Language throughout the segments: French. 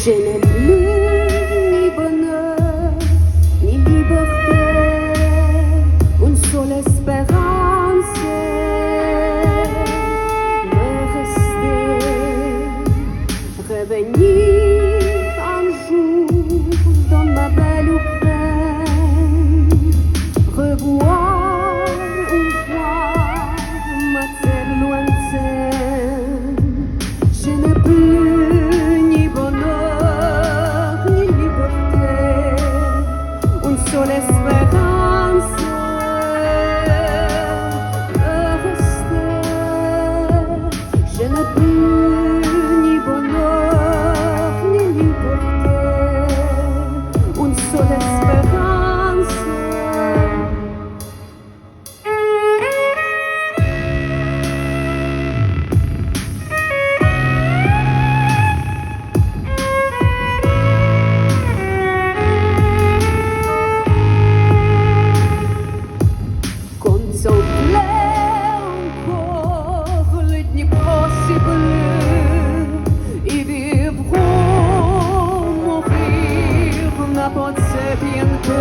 Je n'ai plus ni bonheur, ni liberté, une seule espérance, me rester, revenir un jour dans ma belle Ukraine, revoir une fois ma terre lointaine. Je n'ai plus ni bonheur, ni liberté, une seule espérance, de rester. Je n'ai plus ni bonheur, ni liberté, une seule espérance. Contempler encore le Dnipro si bleu et vivre, mourir n'importe c'est bien que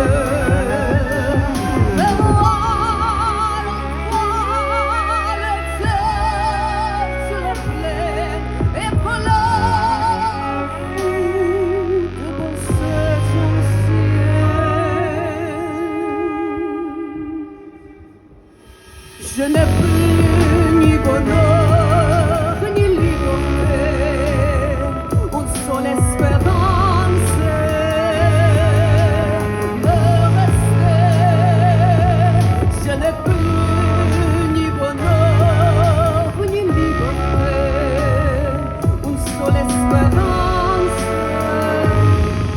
de voir encore le terre sur les plaines et pleurs de penser son ciel. Je n'ai plus ni bonheur, ni liberté, une seule espérance, de rester. Je n'ai plus ni bonheur, ni liberté, une seule espérance.